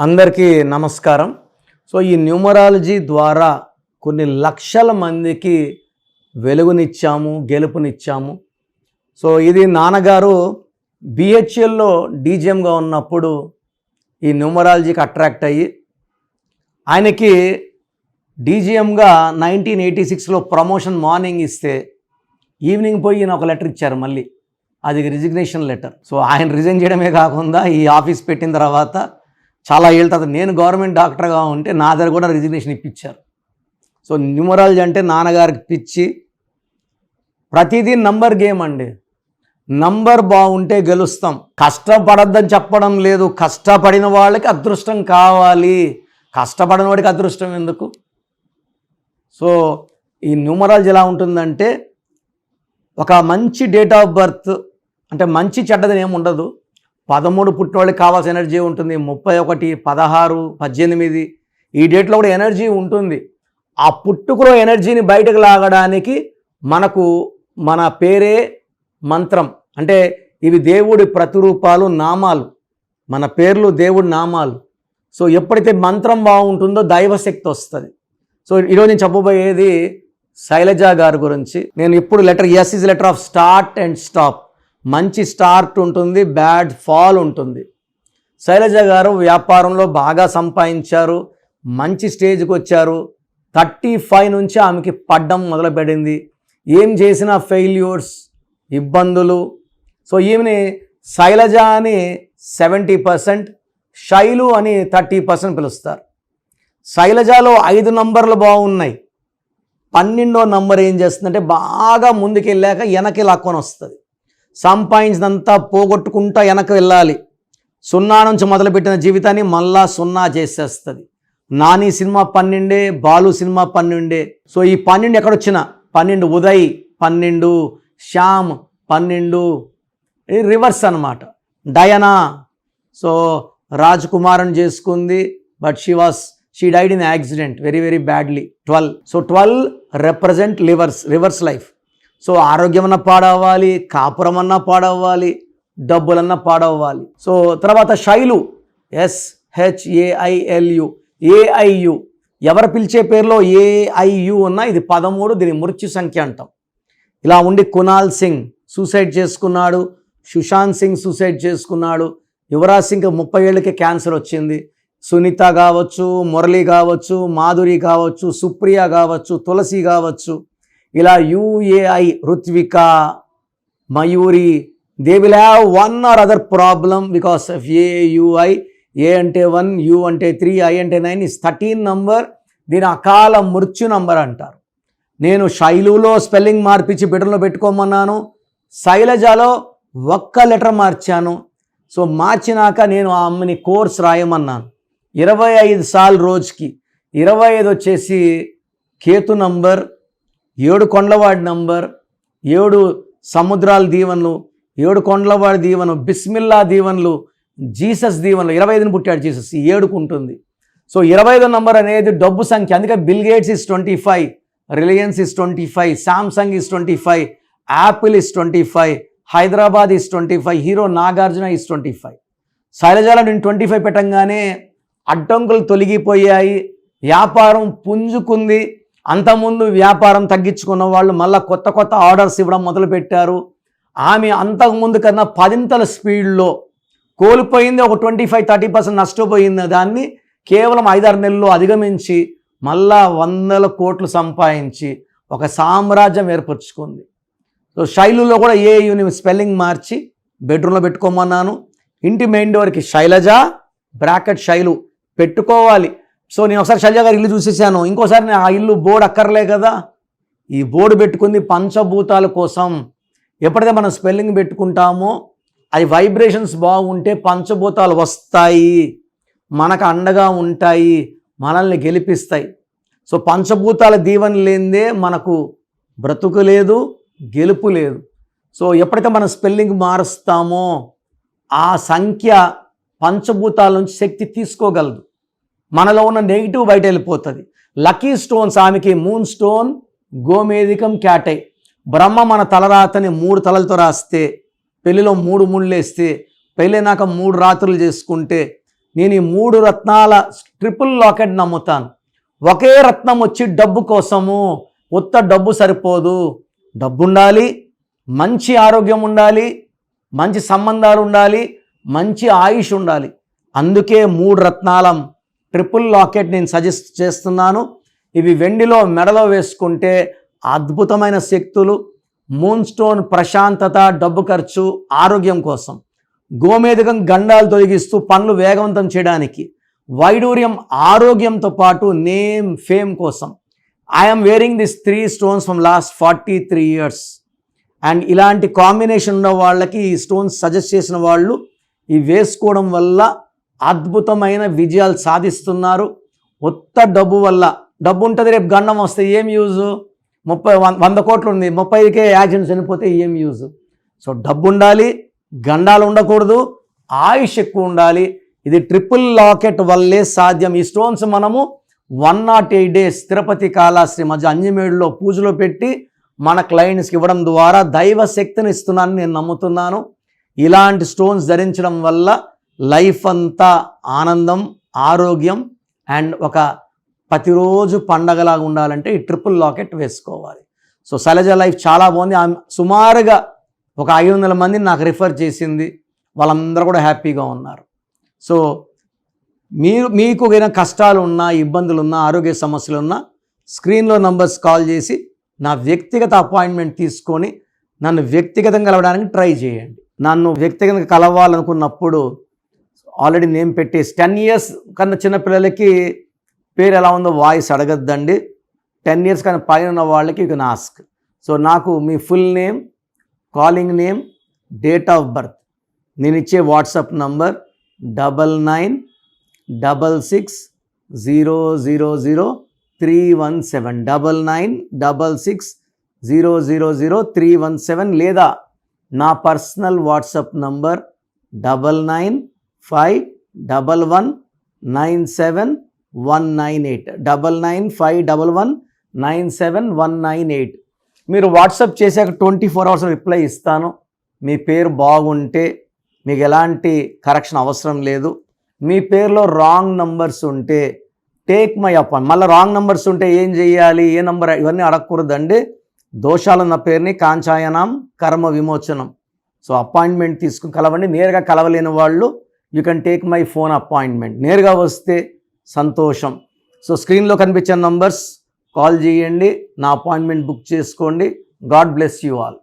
అందరికీ నమస్కారం. సో ఈ న్యూమరాలజీ ద్వారా కొన్ని లక్షల మందికి వెలుగునిచ్చాము, గెలుపునిచ్చాము. సో ఇది నాన్నగారు బిహెచ్ఎల్లో డీజీఎంగా ఉన్నప్పుడు ఈ న్యూమరాలజీకి అట్రాక్ట్ అయ్యి ఆయనకి డీజీఎంగా 1986లో ప్రమోషన్ మార్నింగ్ ఇస్తే ఈవినింగ్ పోయి ఈయన ఒక లెటర్ ఇచ్చారు మళ్ళీ. అది రిజిగ్నేషన్ లెటర్. సో ఆయన రిజైన్ చేయడమే కాకుండా ఈ ఆఫీస్ పెట్టిన తర్వాత చాలా ఏళ్ళ తర్వాత నేను గవర్నమెంట్ డాక్టర్గా ఉంటే నా దగ్గర కూడా రిజిగ్నేషన్ ఇప్పించారు. సో న్యూమరాలజీ అంటే నాన్నగారికి పిచ్చి. ప్రతిదీ నంబర్ గేమ్ అండి. నంబర్ బాగుంటే గెలుస్తాం. కష్టపడద్దని చెప్పడం లేదు, కష్టపడిన వాళ్ళకి అదృష్టం కావాలి. కష్టపడిన వాడికి అదృష్టం ఎందుకు? సో ఈ న్యూమరాలజీ ఎలా ఉంటుందంటే ఒక మంచి డేట్ ఆఫ్ బర్త్ అంటే మంచి చెడ్డదని ఏమి ఉండదు. 13 పుట్టినోళ్ళకి కావాల్సిన ఎనర్జీ ఉంటుంది, 31, 16, 18 ఈ డేట్లో కూడా ఎనర్జీ ఉంటుంది. ఆ పుట్టుకలో ఎనర్జీని బయటకు లాగడానికి మనకు మన పేరే మంత్రం. అంటే ఇవి దేవుడి ప్రతిరూపాలు, నామాలు. మన పేర్లు దేవుడి నామాలు. సో ఎప్పుడైతే మంత్రం బాగుంటుందో దైవశక్తి వస్తుంది. సో ఈరోజు నేను చెప్పబోయేది శైలజ గారి గురించి. నేను ఇప్పుడు letter S is letter of start and stop. మంచి స్టార్ట్ ఉంటుంది, బ్యాడ్ ఫాల్ ఉంటుంది. శైలజ గారు వ్యాపారంలో బాగా సంపాదించారు, మంచి స్టేజ్కి వచ్చారు. 35 నుంచి ఆమెకి పడ్డం మొదలుపెట్టింది. ఏం చేసినా ఫెయిల్యూర్స్, ఇబ్బందులు. సో ఈమెని శైలజ అని 70%, శైలు అని 30% పిలుస్తారు. శైలజలో 5 నంబర్లు బాగున్నాయి. 12వ నంబర్ ఏం చేస్తుందంటే బాగా ముందుకెళ్ళాక వెనక్కి లాక్కొని వస్తుంది. సంపాదించినంతా పోగొట్టుకుంటా వెనక్కి వెళ్ళాలి. 0 నుంచి మొదలుపెట్టిన జీవితాన్ని మళ్ళా 0 చేసేస్తుంది. Nani cinema 12, Balu cinema 12. So ఈ 12 ఎక్కడొచ్చినా 12 ఉదయ్ 12, శ్యామ్ 12 రివర్స్ అనమాట. డయనా సో రాజ్ కుమార్ని చేసుకుంది, but she died in accident very very badly. 12. So 12 represent reverse life. So ఆరోగ్యం అన్నా పాడవ్వాలి, కాపురం అన్నా పాడవ్వాలి, డబ్బులన్నా పాడవ్వాలి. సో తర్వాత శైలు SHAILU AIU. ఎవరు పిలిచే పేరులో AIU ఉన్నా ఇది 13, దీని మృత్యు సంఖ్య అంటాం. ఇలా ఉండి కునాల్ సింగ్ సూసైడ్ చేసుకున్నాడు, సుశాంత్ సింగ్ సూసైడ్ చేసుకున్నాడు, యువరాజ్ సింగ్ 30 ఏళ్ళకి క్యాన్సర్ వచ్చింది. సునీత కావచ్చు, మురళి కావచ్చు, మాధురి కావచ్చు, సుప్రియ కావచ్చు, తులసి కావచ్చు, ఇలా UAI Ruthvika, Mayuri, they will have one or other problem because of AUI. A అంటే 1, U అంటే 3, I అంటే 9 ఇస్ 13 నంబర్. దీని అకాల మృత్యు నంబర్ అంటారు. నేను శైలులో స్పెల్లింగ్ మార్పించి బిడ్డలో పెట్టుకోమన్నాను, శైలజలో ఒక్క లెటర్ మార్చాను. సో మార్చినాక నేను ఆ అమ్మని కోర్స్ రాయమన్నాను 25 సార్లు రోజుకి. 25 వచ్చేసి కేతు నంబర్, 7 కొండలవాడి నంబర్, 7 సముద్రాల దీవెనలు, 7 కొండలవాడి దీవెను, బిస్మిల్లా దీవెనలు, జీసస్ దీవెనలు. 25ని పుట్టాడు జీసస్, 7కు ఉంటుంది. సో 25వ నంబర్ అనేది డబ్బు సంఖ్య. అందుకే bill gates is 25, Reliance is 25, Samsung is 25, Apple is 25, Hyderabad is 25, hero Nagarjuna is 25. శైలజాలో నేను 25 పెట్టంగానే అడ్డంకులు తొలగిపోయాయి, వ్యాపారం పుంజుకుంది. అంతకుముందు వ్యాపారం తగ్గించుకున్న వాళ్ళు మళ్ళీ కొత్త కొత్త ఆర్డర్స్ ఇవ్వడం మొదలుపెట్టారు. ఆమె అంతకుముందు కన్నా 10ంతల స్పీడ్లో కోల్పోయింది ఒక 25-30% నష్టపోయింది. దాన్ని కేవలం 5-6 నెలల్లో అధిగమించి మళ్ళా 100 కోట్లు సంపాదించి ఒక సామ్రాజ్యం ఏర్పరచుకుంది. సో శైలులో కూడా AUని స్పెల్లింగ్ మార్చి బెడ్రూమ్లో పెట్టుకోమన్నాను. ఇంటి మెయిన్ డోర్కి శైలజ బ్రాకెట్ శైలు పెట్టుకోవాలి. సో నేను ఒకసారి శైలజ గారి ఇల్లు చూసేసాను, ఇంకోసారి నేను ఆ ఇల్లు బోర్డు అక్కర్లే కదా. ఈ బోర్డు పెట్టుకుంది పంచభూతాల కోసం. ఎప్పుడైతే మనం స్పెల్లింగ్ పెట్టుకుంటామో అది వైబ్రేషన్స్ బాగుంటే పంచభూతాలు వస్తాయి, మనకు అండగా ఉంటాయి, మనల్ని గెలిపిస్తాయి. సో పంచభూతాల దీవెన లేనిదే మనకు బ్రతుకు లేదు, గెలుపు లేదు. సో ఎప్పుడైతే మనం స్పెల్లింగ్ మారుస్తామో ఆ సంఖ్య పంచభూతాల నుంచి శక్తి తీసుకోగలదు. మనలో ఉన్న నెగిటివ్ బయట వెళ్ళిపోతుంది. లక్కీ స్టోన్స్ ఆమెకి మూన్ స్టోన్, గోమేధికం, క్యాటై. బ్రహ్మ మన తలరాతని 3 తలలతో రాస్తే, పెళ్లిలో 3 ముళ్ళు వేస్తే, పెళ్ళైనాక 3 రాత్రులు చేసుకుంటే నేను ఈ 3 రత్నాల ట్రిపుల్ లాకెట్ నమ్ముతాను. ఒకే రత్నం వచ్చి డబ్బు కోసము, ఉత్త డబ్బు సరిపోదు. డబ్బు ఉండాలి, మంచి ఆరోగ్యం ఉండాలి, మంచి సంబంధాలు ఉండాలి, మంచి ఆయుష్ ఉండాలి. అందుకే 3 రత్నాల ట్రిపుల్ లాకెట్ నేను సజెస్ట్ చేస్తున్నాను. ఇవి వెండిలో మెడలో వేసుకుంటే అద్భుతమైన శక్తులు. మూన్ స్టోన్ ప్రశాంతత, డబ్బు ఖర్చు, ఆరోగ్యం కోసం. గోమేధికం గండాలు తొలగిస్తూ పనులు వేగవంతం చేయడానికి. వైడూర్యం ఆరోగ్యంతో పాటు నేమ్, ఫేమ్ కోసం. I'm wearing this 3 stones from last 43 years. And ఇలాంటి కాంబినేషన్ ఉన్న వాళ్ళకి ఈ స్టోన్స్ సజెస్ట్ చేసిన వాళ్ళు ఈ వేసుకోవడం వల్ల అద్భుతమైన విజయాలు సాధిస్తున్నారు. ఉత్త డబ్బు వల్ల, డబ్బు ఉంటుంది రేపు గండం వస్తే ఏం యూజు? 100 కోట్లు ఉంది, 30కే యాక్సిడెంట్స్ చనిపోతే ఏం యూజు? సో డబ్బు ఉండాలి, గండాలు ఉండకూడదు, ఆయుష్ ఎక్కువ ఉండాలి. ఇది ట్రిపుల్ లాకెట్ వల్లే సాధ్యం. ఈ స్టోన్స్ మనము 108 days తిరుపతి కాళహస్తి మధ్య అంజమేడులో పూజలో పెట్టి మన క్లయింట్స్కి ఇవ్వడం ద్వారా దైవ శక్తిని ఇస్తున్నానని నేను నమ్ముతున్నాను. ఇలాంటి స్టోన్స్ ధరించడం వల్ల లైఫ్ అంతా ఆనందం, ఆరోగ్యం అండ్ ఒక ప్రతిరోజు పండగలాగా ఉండాలంటే ఈ ట్రిపుల్ లాకెట్ వేసుకోవాలి. సో శైలజ లైఫ్ చాలా బాగుంది. ఆమె సుమారుగా ఒక 500 మందిని నాకు రిఫర్ చేసింది. వాళ్ళందరూ కూడా హ్యాపీగా ఉన్నారు. సో మీకు ఏదైనా కష్టాలు ఉన్నా, ఇబ్బందులు ఉన్నా, ఆరోగ్య సమస్యలు ఉన్నా స్క్రీన్లో నంబర్స్ కాల్ చేసి నా వ్యక్తిగత అపాయింట్మెంట్ తీసుకొని నన్ను వ్యక్తిగతంగా కలవడానికి ట్రై చేయండి. నన్ను వ్యక్తిగతంగా కలవాలనుకున్నప్పుడు ఆల్రెడీ నేమ్ పెట్టేసి 10 years కన్నా చిన్నపిల్లలకి పేరు ఎలా ఉందో వాయిస్ అడగద్దండి. 10 years కన్నా పైన ఉన్న వాళ్ళకి యూ కెన్ ఆస్క్. సో నాకు మీ full name, calling name, date of birth, నేను ఇచ్చే వాట్సాప్ నంబర్ 9966000317 9966000317 లేదా నా పర్సనల్ వాట్సాప్ నంబర్ 9951197198 9951197198. మీరు వాట్సాప్ చేశాక 24 hours రిప్లై ఇస్తాను. మీ పేరు బాగుంటే మీకు ఎలాంటి కరెక్షన్ అవసరం లేదు. మీ పేరులో రాంగ్ నంబర్స్ ఉంటే టేక్ మై అపాయింట్మెంట్. మళ్ళీ రాంగ్ నంబర్స్ ఉంటే ఏం చేయాలి, ఏ నంబర్, ఇవన్నీ అడగకూడదండి. దోషాలున్న పేరుని కాంచాయనం కర్మ విమోచనం. సో అపాయింట్మెంట్ తీసుకుని కలవండి. నేరుగా కలవలేని వాళ్ళు you can take my phone appointment. నేరుగా వస్తే సంతోషం. సో స్క్రీన్లో కనిపించే నంబర్స్ కాల్ చేయండి, నా అపాయింట్మెంట్ బుక్ చేసుకోండి. God bless you all.